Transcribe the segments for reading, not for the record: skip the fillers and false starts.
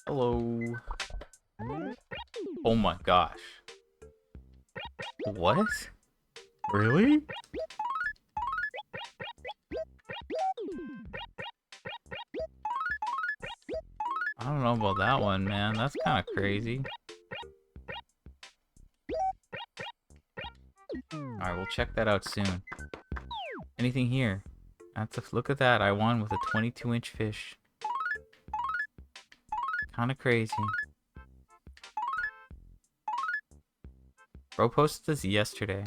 Hello. Oh my gosh. What? Really? I don't know about that one, man. That's kind of crazy. Alright, we'll check that out soon. Anything here? Look at that. I won with a 22-inch fish. Kind of crazy. Bro posted this yesterday.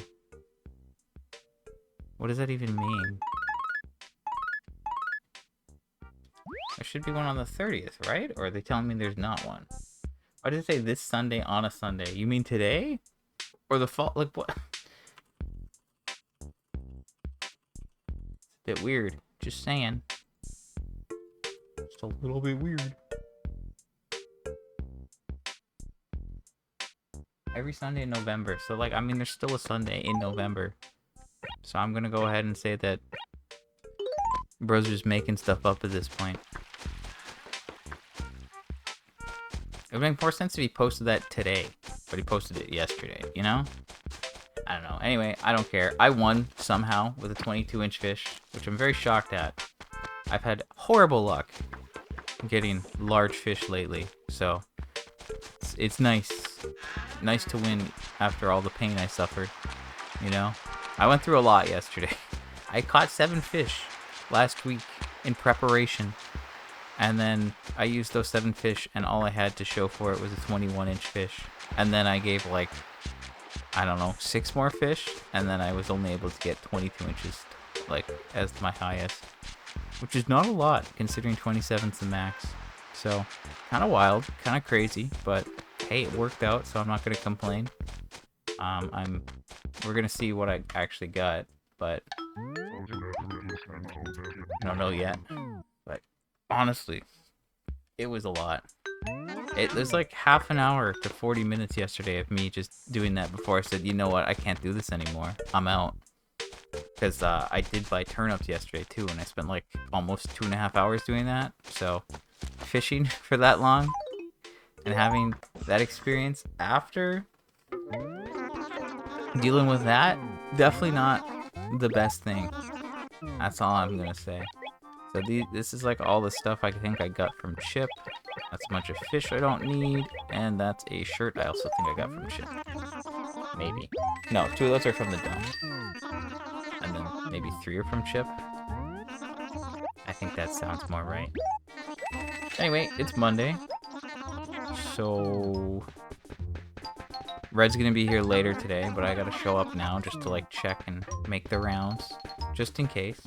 What does that even mean? There should be one on the 30th, right? Or are they telling me there's not one? Why did it say this Sunday on a Sunday? You mean today? Or the fall? Like, what? It's a bit weird. Just saying. Just a little bit weird. Every Sunday in November. So, like, I mean, there's still a Sunday in November. So I'm gonna go ahead and say that bro's just making stuff up at this point. It would make more sense if he posted that today, but he posted it yesterday, you know? I don't know. Anyway, I don't care. I won somehow with a 22-inch fish, which I'm very shocked at. I've had horrible luck getting large fish lately, so it's nice to win after all the pain I suffered, you know? I went through a lot yesterday. I caught 7 fish last week in preparation, and then I used those 7 fish, and all I had to show for it was a 21-inch fish. And then I gave, like, I don't know, 6 more fish, and then I was only able to get 22 inches, like, as my highest, which is not a lot considering 27's the max. So, kind of wild, kind of crazy, but hey, it worked out, so I'm not gonna complain. We're gonna see what I actually got, but I don't know yet. But honestly, it was a lot. It was like half an hour to 40 minutes yesterday of me just doing that before I said, you know what, I can't do this anymore. I'm out. Because I did buy turnips yesterday too, and I spent like almost 2.5 hours doing that. So fishing for that long and having that experience after dealing with that, definitely not the best thing. That's all I'm gonna say. So this is like all the stuff I think I got from Chip. That's a bunch of fish I don't need, and that's a shirt I also think I got from Chip. Maybe. No, 2 of those are from the dome. And then maybe 3 are from Chip. I think that sounds more right. Anyway, it's Monday. So Red's gonna be here later today, but I gotta show up now just to like check and make the rounds, just in case.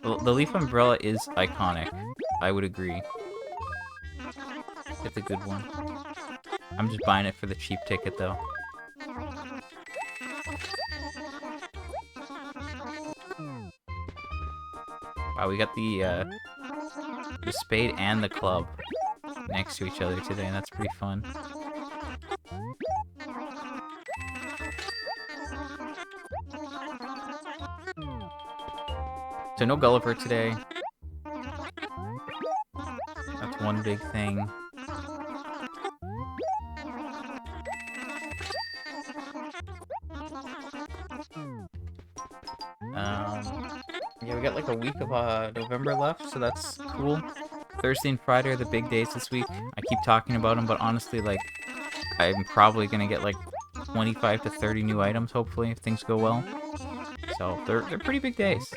The leaf umbrella is iconic. I would agree. It's a good one. I'm just buying it for the cheap ticket though. Wow, we got the spade and the club next to each other today, and that's pretty fun. So no Gulliver today. That's one big thing. Yeah, we got like a week of November left, so that's cool. Thursday and Friday are the big days this week. I keep talking about them, but honestly, like, I'm probably gonna get like 25 to 30 new items, hopefully, if things go well. So they're pretty big days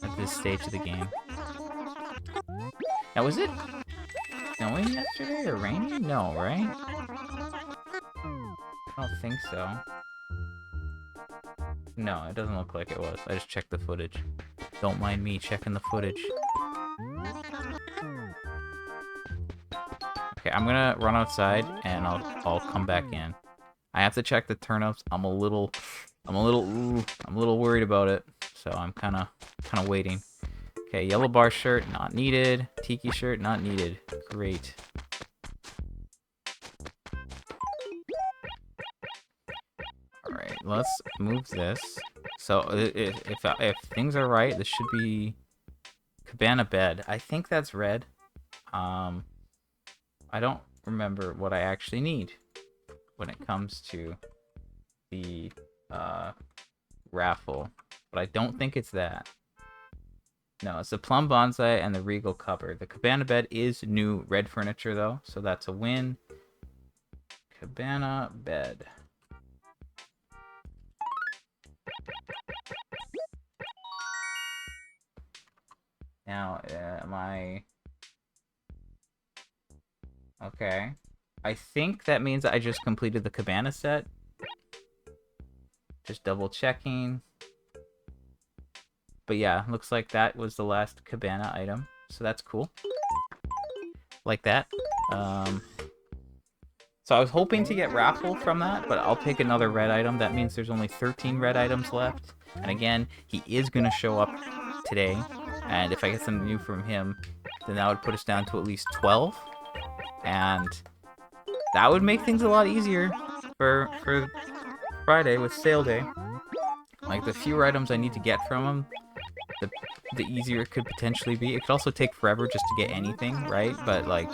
at this stage of the game. Now, was it snowing yesterday or raining? No, right? I don't think so. No, it doesn't look like it was. I just checked the footage. Don't mind me checking the footage. Okay, I'm gonna run outside and I'll come back in. I have to check the turnips. I'm a little I'm a little worried about it. So I'm kind of waiting. Okay, yellow bar shirt, not needed. Tiki shirt, not needed. Great. All right, let's move this. So if things are right, this should be cabana bed. I think that's red. I don't remember what I actually need when it comes to the raffle, but I don't think it's that. No, it's the plum bonsai and the regal cupboard. The cabana bed is new red furniture though, so that's a win. Cabana bed. Now, am I okay? I think that means I just completed the cabana set. Just double checking. But yeah, looks like that was the last cabana item, so that's cool. Like that. So I was hoping to get raffle from that, but I'll take another red item. That means there's only 13 red items left. And again, he is going to show up today. And if I get something new from him, then that would put us down to at least 12. And that would make things a lot easier for Friday with sale day. Like, the fewer items I need to get from him, the easier it could potentially be. It could also take forever just to get anything, right? But, like,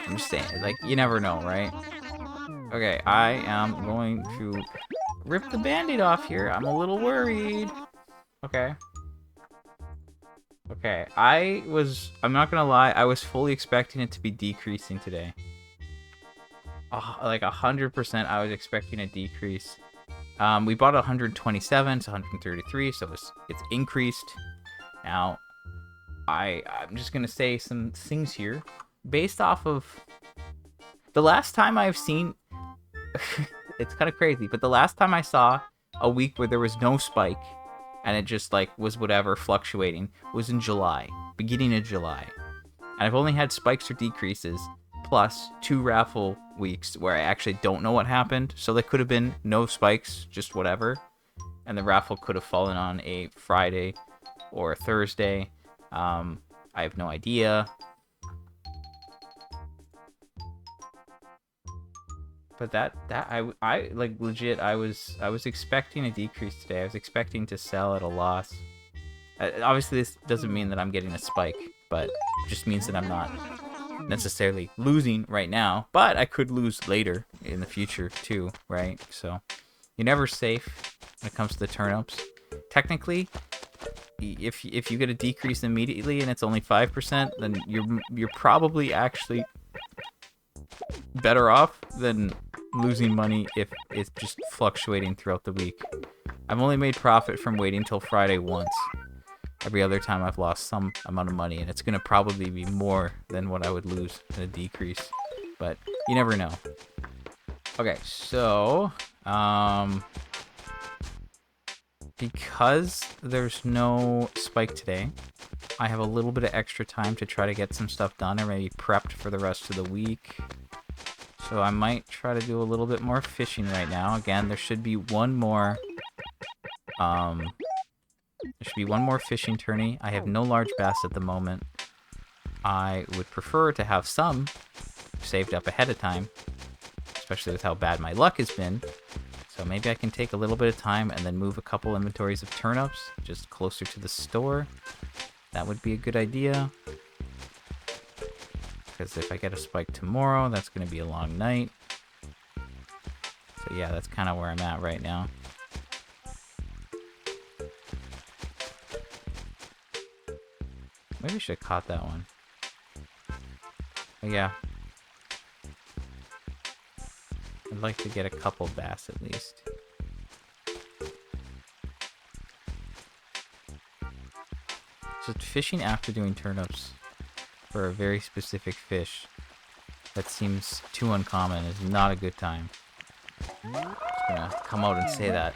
I'm just saying, like, you never know, right? Okay, I am going to rip the band-aid off here. I'm a little worried. Okay. Okay, I'm not gonna lie, I was fully expecting it to be decreasing today. Like 100% I was expecting a decrease. We bought 127 to 133, so it's increased. Now, I'm just gonna say some things here. Based off of the last time I've seen... it's kind of crazy, but the last time I saw a week where there was no spike, and it just, like, was whatever, fluctuating, was in July. Beginning of July. And I've only had spikes or decreases, plus 2 raffle weeks where I actually don't know what happened. So there could have been no spikes, just whatever. And the raffle could have fallen on a Friday or a Thursday. I have no idea. But I like, legit, I was expecting a decrease today. I was expecting to sell at a loss. Obviously, this doesn't mean that I'm getting a spike, but it just means that I'm not necessarily losing right now. But I could lose later in the future too, right? So you're never safe when it comes to the turnips. Technically, if you get a decrease immediately and it's only 5%, then you're probably actually better off than losing money if it's just fluctuating throughout the week. I've only made profit from waiting till Friday once. Every other time I've lost some amount of money, and it's going to probably be more than what I would lose in a decrease. But you never know. Okay, so because there's no spike today, I have a little bit of extra time to try to get some stuff done or maybe prepped for the rest of the week. So I might try to do a little bit more fishing right now. Again, there should be one more fishing tourney. I have no large bass at the moment. I would prefer to have some saved up ahead of time, especially with how bad my luck has been. So maybe I can take a little bit of time and then move a couple inventories of turnips just closer to the store. That would be a good idea. Because if I get a spike tomorrow, that's going to be a long night. So yeah, that's kind of where I'm at right now. Maybe I should have caught that one. But yeah. I'd like to get a couple bass at least. So fishing after doing turnips for a very specific fish that seems too uncommon is not a good time. I'm just gonna come out and say that.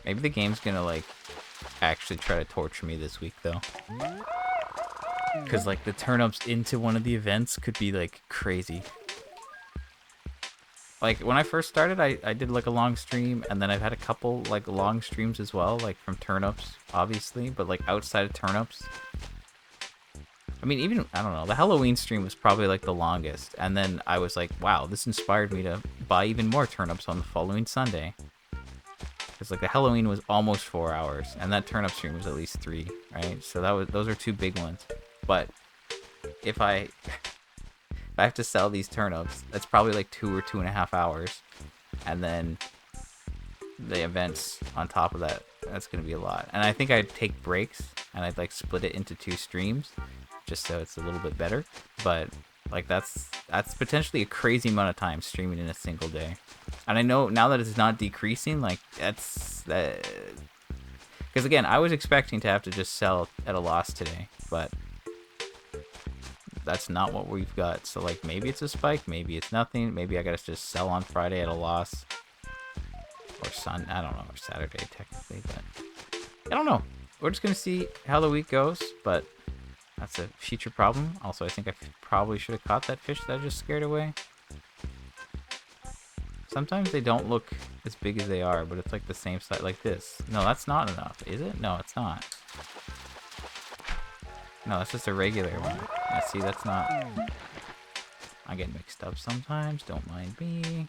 Maybe the game's gonna, like, actually try to torture me this week, though. Because, like, the turn-ups into one of the events could be, like, crazy. Like, when I first started, I did, like, a long stream, and then I've had a couple, like, long streams as well, like, from turn-ups, obviously, but, like, outside of turn-ups. I mean, even, I don't know, the Halloween stream was probably, like, the longest, and then I was like, wow, this inspired me to buy even more turn-ups on the following Sunday. Because, like, the Halloween was almost 4 hours, and that turn-up stream was at least 3, right? So those are 2 big ones. But if I have to sell these turnips, that's probably like 2 or 2.5 hours. And then the events on top of that, that's going to be a lot. And I think I'd take breaks and I'd like split it into 2 streams just so it's a little bit better. But like that's potentially a crazy amount of time streaming in a single day. And I know now that it's not decreasing, like that's because again, I was expecting to have to just sell at a loss today, but that's not what we've got. So like maybe it's a spike, maybe it's nothing, maybe I gotta just sell on Friday at a loss, or I don't know, or Saturday technically, but I don't know. We're just gonna see how the week goes, but that's a future problem. Also, I think I probably should have caught that fish that I just scared away. Sometimes they don't look as big as they are, but it's like the same size, like this. No, that's not enough, is it? No, it's not. No, that's just a regular one. Yeah, see, that's not... I get mixed up sometimes, don't mind me.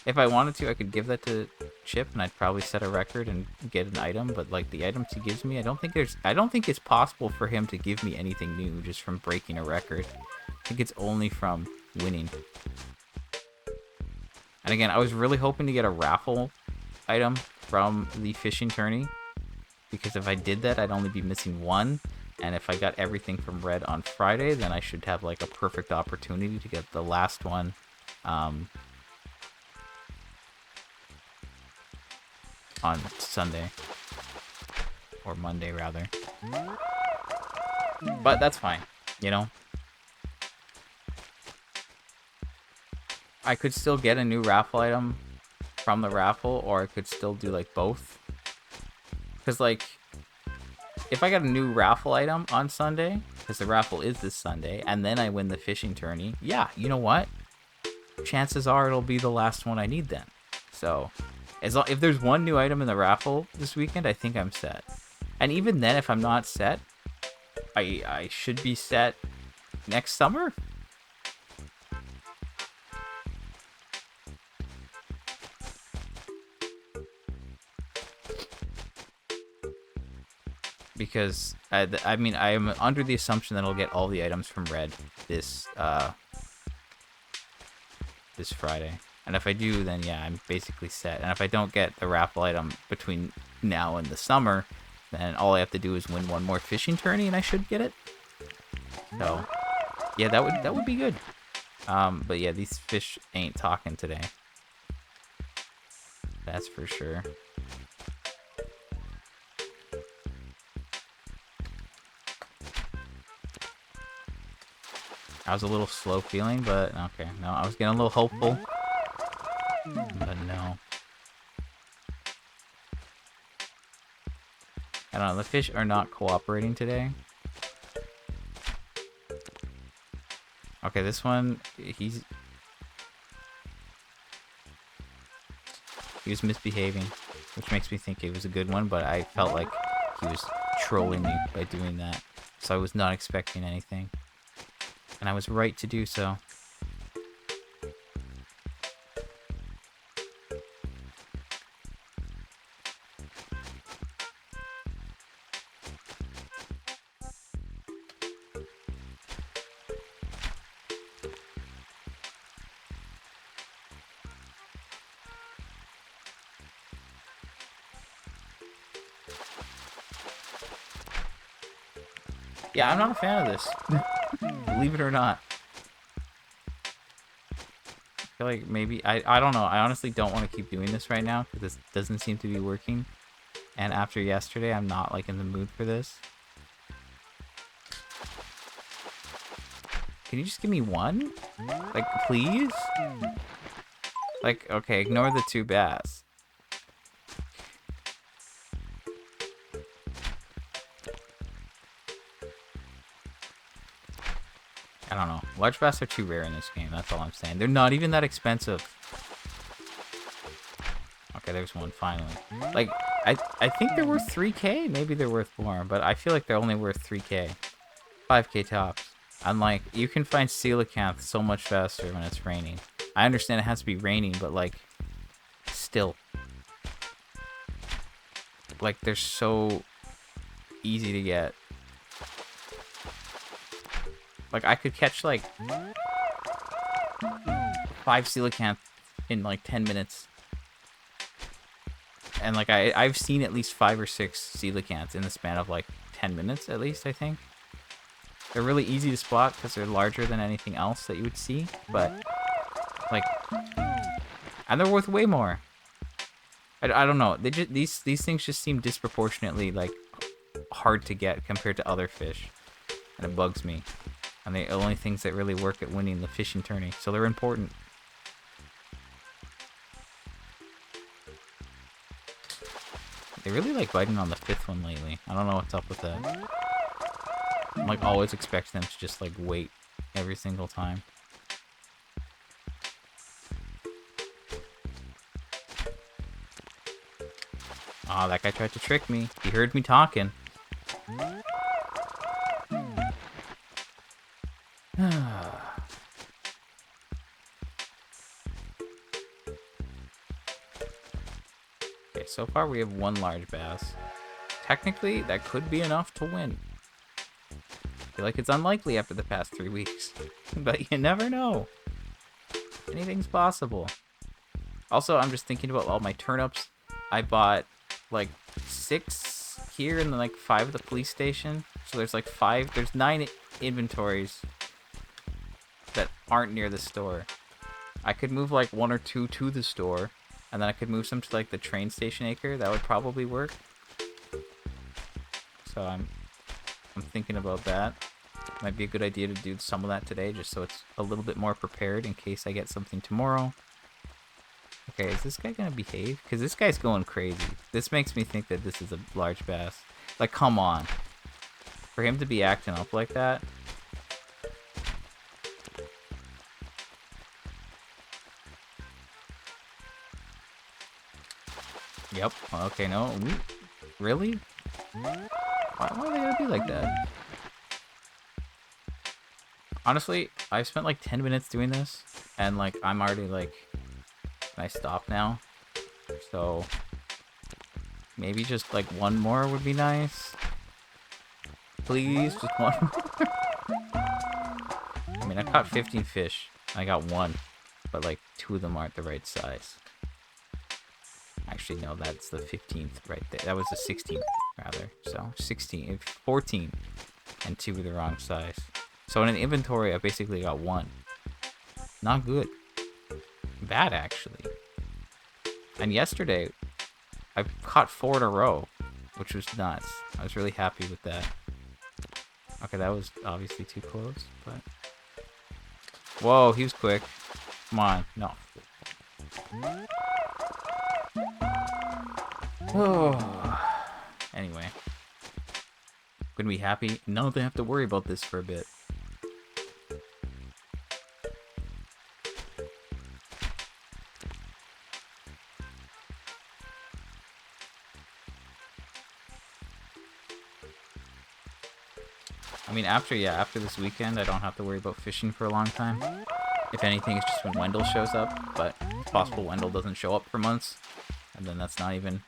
If I wanted to, I could give that to Chip, and I'd probably set a record and get an item, but like the items he gives me, I don't think it's possible for him to give me anything new just from breaking a record. I think it's only from winning. And again, I was really hoping to get a raffle item from the fishing tourney, because if I did that, I'd only be missing 1. And if I got everything from Red on Friday, then I should have like a perfect opportunity to get the last one on Sunday. Or Monday, rather. But that's fine, you know? I could still get a new raffle item from the raffle, or I could still do like both. Because like, if I got a new raffle item on Sunday, because the raffle is this Sunday, and then I win the fishing tourney, yeah, you know what? Chances are it'll be the last one I need then. So, if there's one new item in the raffle this weekend, I think I'm set. And even then, if I'm not set, I should be set next summer. Because I mean, I am under the assumption that I'll get all the items from Red this Friday, and if I do, then yeah, I'm basically set. And if I don't get the raffle item between now and the summer, then all I have to do is win one more fishing tourney, and I should get it. So yeah, that would be good. But yeah, these fish ain't talking today. That's for sure. I was a little slow feeling, but okay. No, I was getting a little hopeful, but no. I don't know, the fish are not cooperating today. Okay, this one, he was misbehaving, which makes me think it was a good one, but I felt like he was trolling me by doing that, so I was not expecting anything. And I was right to do so. Yeah, I'm not a fan of this. Believe it or not. I feel like maybe... I don't know. I honestly don't want to keep doing this right now, because this doesn't seem to be working. And after yesterday, I'm not, like, in the mood for this. Can you just give me one? Like, please? Like, okay, ignore the 2 bass. I don't know. Large bass are too rare in this game. That's all I'm saying. They're not even that expensive. Okay, there's one finally. Like, I think they're worth 3K. Maybe they're worth more, but I feel like they're only worth 3K. 5K tops. Unlike, you can find coelacanth so much faster when it's raining. I understand it has to be raining, but like, still. Like, they're so easy to get. Like, I could catch like 5 coelacanth in like 10 minutes. And like, I've seen at least 5 or 6 coelacanths in the span of like 10 minutes at least, I think. They're really easy to spot because they're larger than anything else that you would see, but like, and they're worth way more. I don't know. They just these things just seem disproportionately like hard to get compared to other fish, and it bugs me. And they're the only things that really work at winning the fishing tourney, so they're important. They really like biting on the 5th one lately. I don't know what's up with that. I'm like always expecting them to just like wait every single time. Aw, that guy tried to trick me. He heard me talking. Okay, so far we have 1 large bass. Technically, that could be enough to win. I feel like it's unlikely after the past 3 weeks. But you never know. Anything's possible. Also, I'm just thinking about all my turnips. I bought like 6 here and then like 5 at the police station. So there's like 5, there's 9 inventories that aren't near the store. I could move like 1 or 2 to the store, and then I could move some to like the train station acre. That would probably work. So I'm thinking about that. Might be a good idea to do some of that today, just so it's a little bit more prepared in case I get something tomorrow. Okay, is this guy gonna behave? Because this guy's going crazy. This makes me think that this is a large bass. Like, come on. For him to be acting up like that. Yep. Okay, no. Really? Why are they gonna be like that? Honestly, I've spent like 10 minutes doing this, and like, I'm already like, can I stop now? So, maybe just like 1 more would be nice. Please, just 1 more. I mean, I caught 15 fish. I got 1, but like 2 of them aren't the right size. Actually, no, that's the 15th right there. That was the 16th, rather. So, 16, 14, and 2 were the wrong size. So in an inventory, I basically got 1. Not good. Bad, actually. And yesterday, I caught 4 in a row, which was nuts. I was really happy with that. Okay, that was obviously too close, but... Whoa, he was quick. Come on, no. Oh. Anyway. Gonna be happy. None of them have to worry about this for a bit. I mean, after this weekend, I don't have to worry about fishing for a long time. If anything, it's just when Wendell shows up, but it's possible Wendell doesn't show up for months, and then that's not even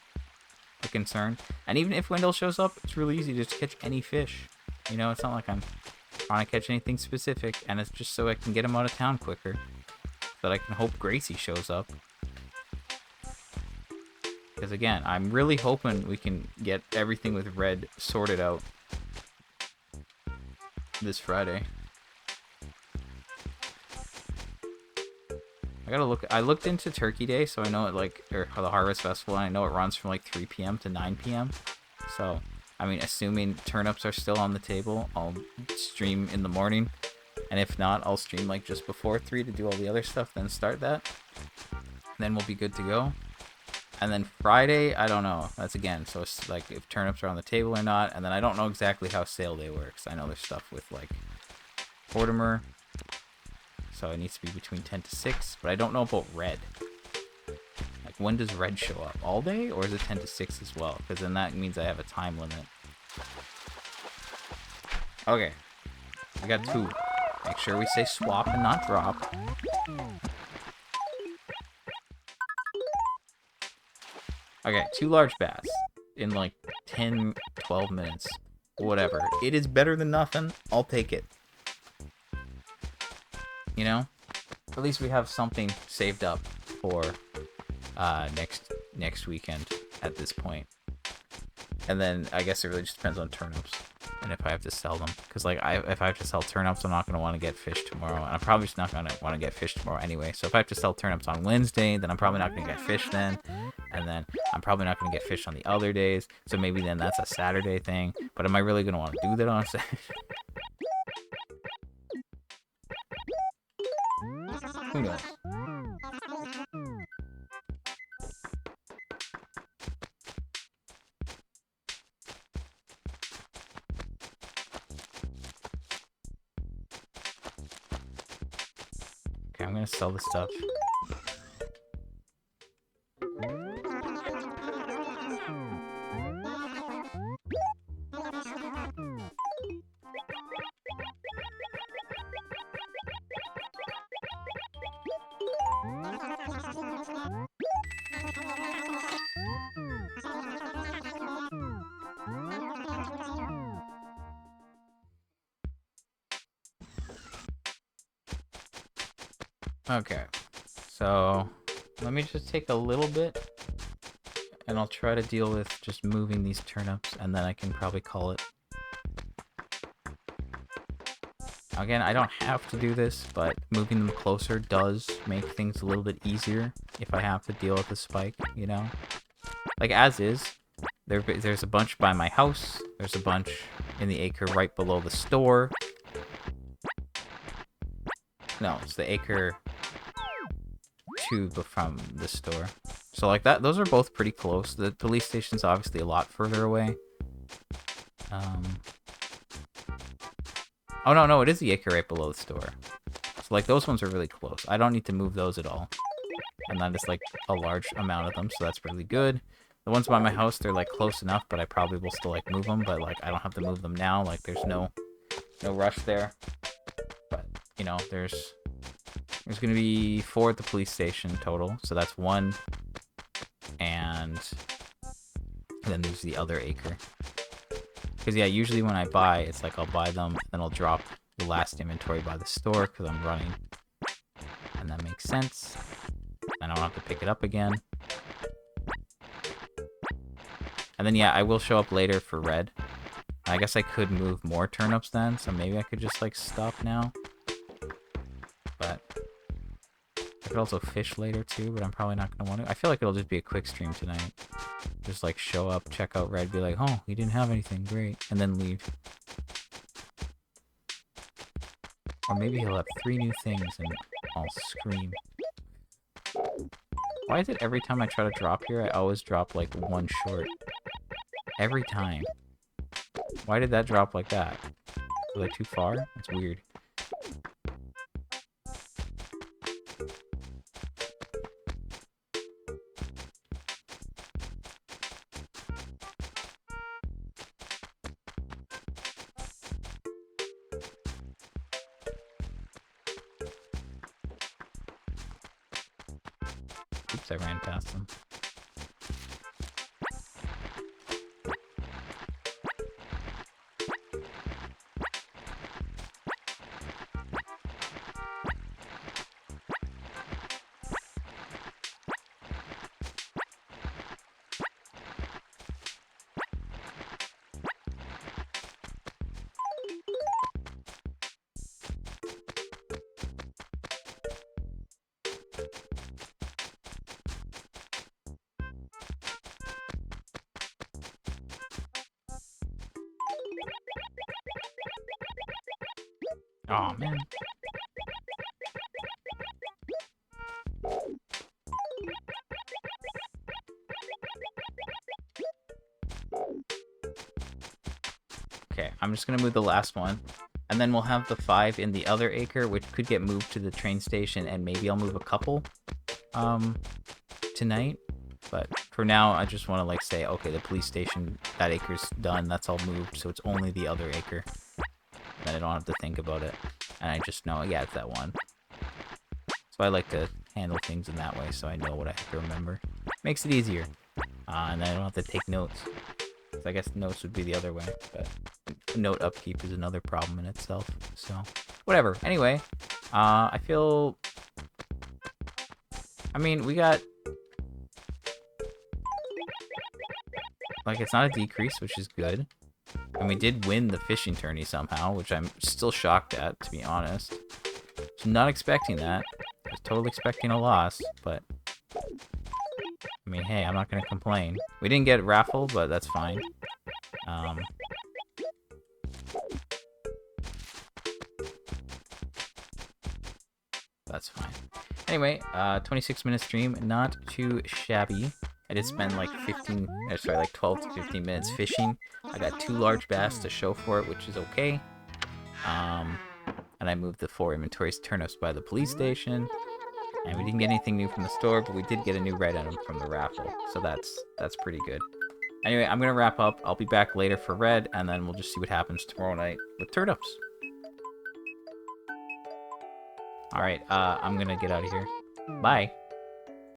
a concern. And even if Wendell shows up, it's really easy to just catch any fish. You know, it's not like I'm trying to catch anything specific, and it's just so I can get him out of town quicker. So that I can hope Gracie shows up. Because again, I'm really hoping we can get everything with Red sorted out this Friday. I gotta look. I looked into Turkey Day, so I know it like, or the Harvest Festival, and I know it runs from like 3 p.m. to 9 p.m. So, I mean, assuming turnips are still on the table, I'll stream in the morning, and if not, I'll stream like just before 3 to do all the other stuff, then start that. Then we'll be good to go. And then Friday, I don't know. That's again, so it's like if turnips are on the table or not. And then I don't know exactly how sale day works. I know there's stuff with like Mortimer. So it needs to be between 10 to 6. But I don't know about red. Like, when does red show up? All day? Or is it 10 to 6 as well? Because then that means I have a time limit. Okay. We got 2. Make sure we say swap and not drop. Okay, 2 large bass in like 10, 12 minutes. Whatever. It is better than nothing. I'll take it. You know? At least we have something saved up for next weekend at this point. And then I guess it really just depends on turnips and if I have to sell them. Because like if I have to sell turnips, I'm not going to want to get fish tomorrow. And I'm probably just not going to want to get fish tomorrow anyway. So if I have to sell turnips on Wednesday, then I'm probably not going to get fish then. And then I'm probably not going to get fish on the other days. So maybe then that's a Saturday thing. But am I really going to want to do that on Saturday? Who knows? Okay, I'm going to sell this stuff. Okay, so let me just take a little bit and I'll try to deal with just moving these turnips and then I can probably call it. Again, I don't have to do this, but moving them closer does make things a little bit easier if I have to deal with the spike, you know? Like as is, there's a bunch by my house, there's a bunch in the acre right below the store. No, it's the acre from the store. So like that, those are both pretty close. The police station's obviously a lot further away. Oh no, it is the acre right below the store. So like those ones are really close. I don't need to move those at all. And that is like a large amount of them, so that's really good. The ones by my house, they're like close enough, but I probably will still like move them, but like I don't have to move them now. Like there's no rush there. But you know, there's going to be 4 at the police station total. So that's 1. And then there's the other acre. Because, yeah, usually when I buy, it's like I'll buy them, then I'll drop the last inventory by the store because I'm running. And that makes sense. And I don't have to pick it up again. And then, yeah, I will show up later for red. I guess I could move more turnips then, so maybe I could just, like, stop now. But I could also fish later too, but I'm probably not going to want to. I feel like it'll just be a quick stream tonight. Just like show up, check out red, be like, oh, he didn't have anything, great, and then leave. Or maybe he'll have 3 new things and I'll scream. Why is it every time I try to drop here, I always drop like 1 short? Every time. Why did that drop like that? Was I too far? That's weird. Oops, I ran past them. Oh man. Okay, I'm just gonna move the last one. And then we'll have the 5 in the other acre, which could get moved to the train station, and maybe I'll move a couple tonight. But for now, I just want to like say, okay, the police station, that acre's done, that's all moved, so it's only the other acre. Then I don't have to think about it. And I just know, yeah, it's that one. So I like to handle things in that way, so I know what I have to remember. Makes it easier. And I don't have to take notes. So I guess notes would be the other way, but note upkeep is another problem in itself. So, whatever. Anyway, I feel... I mean, we got... Like, it's not a decrease, which is good. And we did win the fishing tourney somehow, which I'm still shocked at, to be honest. So not expecting that. I was totally expecting a loss, but... I mean, hey, I'm not gonna complain. We didn't get raffle, but that's fine. That's fine. Anyway, 26-minute stream, not too shabby. I did spend like 12 to 15 minutes fishing. I got 2 large bass to show for it, which is okay. And I moved the 4 inventories turnips by the police station. And we didn't get anything new from the store, but we did get a new red item from the raffle. So that's pretty good. Anyway, I'm going to wrap up. I'll be back later for red, and then we'll just see what happens tomorrow night with turnips. Alright, I'm going to get out of here. Bye.